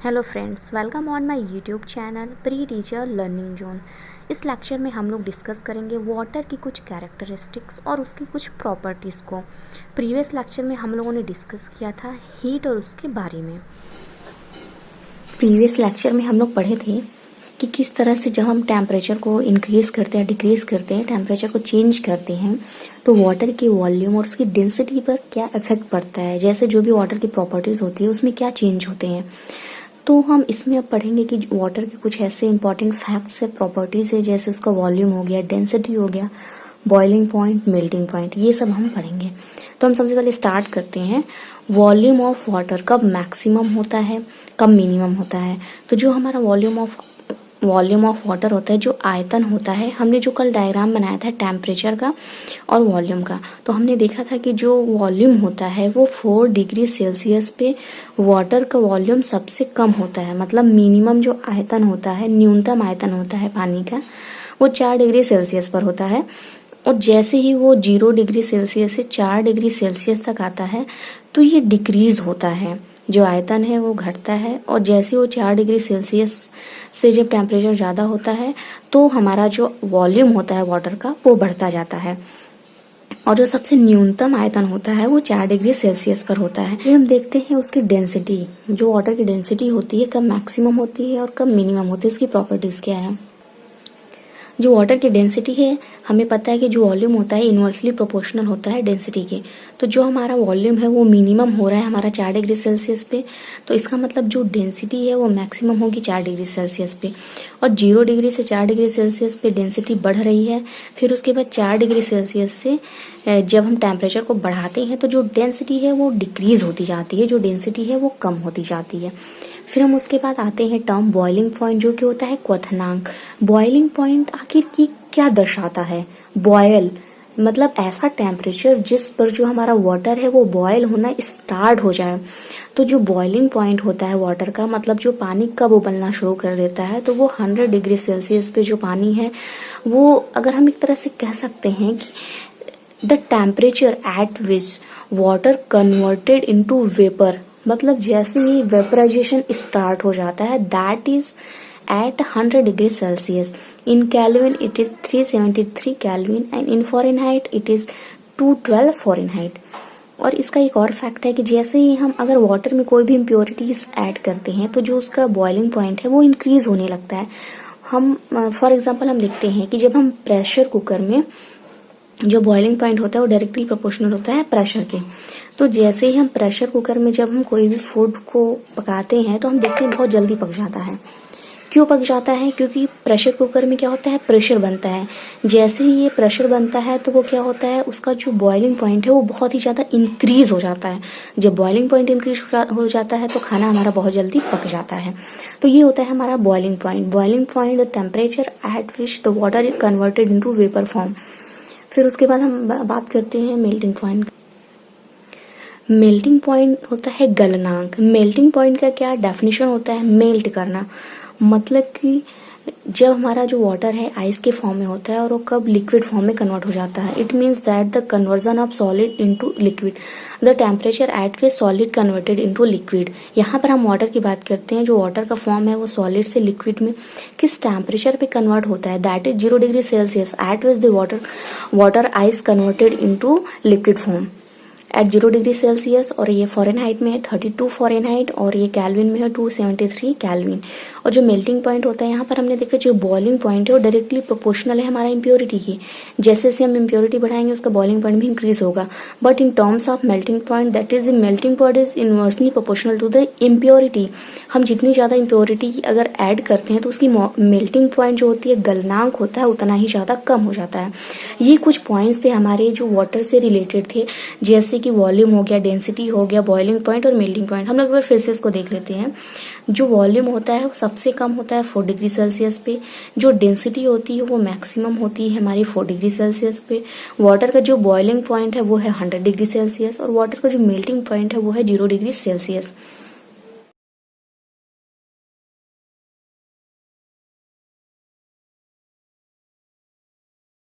Hello friends, welcome on my YouTube channel pre teacher learning zone. इस lecture में हम लोग डिस्कस करेंगे वाटर की कुछ कैरेक्टरिस्टिक्स और उसकी कुछ प्रॉपर्टीज़ को। प्रीवियस लेक्चर में हम लोगों ने डिस्कस किया था हीट और उसके बारे में। प्रीवियस लेक्चर में हम लोग पढ़े थे कि किस तरह से जब हम टेम्परेचर को इंक्रीज़ करते हैं, डिक्रीज़ करते हैं, टेम्परेचर को चेंज करते हैं तो वाटर के वॉल्यूम और उसकी डेंसिटी पर क्या इफेक्ट पड़ता है। जैसे जो भी वाटर की प्रॉपर्टीज़ होती है उसमें क्या चेंज होते हैं। तो हम इसमें अब पढ़ेंगे कि वाटर के कुछ ऐसे इंपॉर्टेंट फैक्ट्स है, प्रॉपर्टीज़ है, जैसे उसका वॉल्यूम हो गया, डेंसिटी हो गया, बॉइलिंग पॉइंट, मेल्टिंग पॉइंट, ये सब हम पढ़ेंगे। तो हम सबसे पहले स्टार्ट करते हैं। वॉल्यूम ऑफ वाटर कब मैक्सिमम होता है, कब मिनिमम होता है। तो जो हमारा वॉल्यूम ऑफ वाटर होता है, जो आयतन होता है, हमने जो कल डायग्राम बनाया था टेम्परेचर का और वॉल्यूम का, तो हमने देखा था कि जो वॉल्यूम होता है वो 4 डिग्री सेल्सियस पे वाटर का वॉल्यूम सबसे कम होता है। मतलब मिनिमम जो आयतन होता है, न्यूनतम आयतन होता है पानी का, वो 4 डिग्री सेल्सियस पर होता है। और जैसे ही वो 0 डिग्री सेल्सियस से 4 डिग्री सेल्सियस तक आता है तो ये डिक्रीज होता है, जो आयतन है वो घटता है। और जैसे वो 4 डिग्री सेल्सियस से जब टेम्परेचर ज़्यादा होता है तो हमारा जो वॉल्यूम होता है वाटर का वो बढ़ता जाता है। और जो सबसे न्यूनतम आयतन होता है वो 4 डिग्री सेल्सियस पर होता है। फिर हम देखते हैं उसकी डेंसिटी, जो वाटर की डेंसिटी होती है कब मैक्सिमम होती है और कब मिनिमम होती है, उसकी प्रॉपर्टीज क्या है। जो वाटर की डेंसिटी है, हमें पता है कि जो वॉल्यूम होता है इनवर्सली प्रोपोर्शनल होता है डेंसिटी के। तो जो हमारा वॉल्यूम है वो मिनिमम हो रहा है हमारा 4 डिग्री सेल्सियस पे, तो इसका मतलब जो डेंसिटी है वो मैक्सिमम होगी 4 डिग्री सेल्सियस पे। और 0 डिग्री से 4 डिग्री सेल्सियस पे डेंसिटी बढ़ रही है। फिर उसके बाद 4 डिग्री सेल्सियस से जब हम टेम्परेचर को बढ़ाते हैं तो जो डेंसिटी है वो डिक्रीज होती जाती है, जो डेंसिटी है वो कम होती जाती है। फिर हम उसके बाद आते हैं टर्म बॉइलिंग पॉइंट, जो कि होता है क्वथनांक। बॉइलिंग पॉइंट आखिर की क्या दर्शाता है। बॉयल मतलब ऐसा टेम्परेचर जिस पर जो हमारा वाटर है वो बॉयल होना स्टार्ट हो जाए। तो जो बॉइलिंग पॉइंट होता है वाटर का, मतलब जो पानी कब उबलना शुरू कर देता है, तो वो 100 डिग्री सेल्सियस पे जो पानी है वो, अगर हम एक तरह से कह सकते हैं कि the temperature at which water converted into vapour, मतलब जैसे ही वेपराइजेशन स्टार्ट हो जाता है, that is at 100 degree Celsius. In Kelvin it is 373 Kelvin and in Fahrenheit it is 212 Fahrenheit. और इसका एक और फैक्ट है कि जैसे ही हम अगर वाटर में कोई भी इम्प्योरिटीज ऐड करते हैं तो जो उसका बॉइलिंग पॉइंट है वो इंक्रीज होने लगता है। हम फॉर एग्जांपल हम देखते हैं कि जब हम प्रेशर कुकर में जो बॉइलिंग पॉइंट होता है वो डायरेक्टली प्रोपोर्शनल होता है प्रेशर के। तो जैसे ही हम प्रेशर कुकर में जब हम कोई भी फूड को पकाते हैं तो हम देखते हैं बहुत जल्दी पक जाता है। क्यों पक जाता है? क्योंकि प्रेशर कुकर में क्या होता है, प्रेशर बनता है। जैसे ही ये प्रेशर बनता है तो वो क्या होता है, उसका जो बॉइलिंग पॉइंट है वो बहुत ही ज्यादा इंक्रीज हो जाता है। जब बॉइलिंग पॉइंट इंक्रीज हो जाता है तो खाना हमारा बहुत जल्दी पक जाता है। तो ये होता है हमारा boiling point. Boiling point the temperature at which the water is converted into vapour form. फिर उसके बाद हम बात करते हैं मेल्टिंग पॉइंट। मेल्टिंग पॉइंट होता है गलनांक। मेल्टिंग पॉइंट का क्या डेफिनेशन होता है? मेल्ट करना, मतलब कि जब हमारा जो वाटर है आइस के फॉर्म में होता है और वो कब लिक्विड फॉर्म में कन्वर्ट हो जाता है। It means that the conversion of solid into liquid, the temperature eight के सॉलिड कन्वर्टेड इनटू लिक्विड। यहाँ पर हम वाटर की बात करते हैं। जो वाटर का फॉर्म है वो सॉलिड से लिक्विड में किस टेम्परेचर पे कन्वर्ट होता है, that is 0 degree Celsius at which the water ice converted into liquid form at 0 degree Celsius. और ये फॉरेनहाइट में है 32 फॉरेनहाइट और ये कैल्विन में है 273 कैल्विन। और जो मेल्टिंग पॉइंट होता है, यहाँ पर हमने देखा जो बॉइलिंग पॉइंट है वो डायरेक्टली प्रोपोर्शनल है हमारा इम्प्योरिटी की। जैसे जैसे हम इम्प्योरिटी बढ़ाएंगे उसका बॉइलिंग पॉइंट भी इंक्रीज होगा। But in terms of melting point, that is the melting point is inversely proportional to the impurity. हम जितनी ज्यादा इम्प्योरिटी अगर ऐड करते हैं तो उसकी मेल्टिंग पॉइंट जो होती है, गलनांक होता है, उतना ही ज्यादा कम हो जाता है। ये कुछ पॉइंट्स थे हमारे जो वाटर से रिलेटेड थे, जैसे कि वॉल्यूम हो गया, डेंसिटी हो गया, बॉइलिंग पॉइंट और मेल्टिंग पॉइंट। हम लोग एक बार फिर से इसको देख लेते हैं। जो वॉल्यूम होता है वो सबसे कम होता है 4 डिग्री सेल्सियस पे। जो डेंसिटी होती है वो मैक्सिमम होती है हमारी 4 डिग्री सेल्सियस पे। वाटर का जो बॉइलिंग पॉइंट है वो है 100 डिग्री सेल्सियस और वाटर का जो मेल्टिंग पॉइंट है वो है 0 डिग्री सेल्सियस।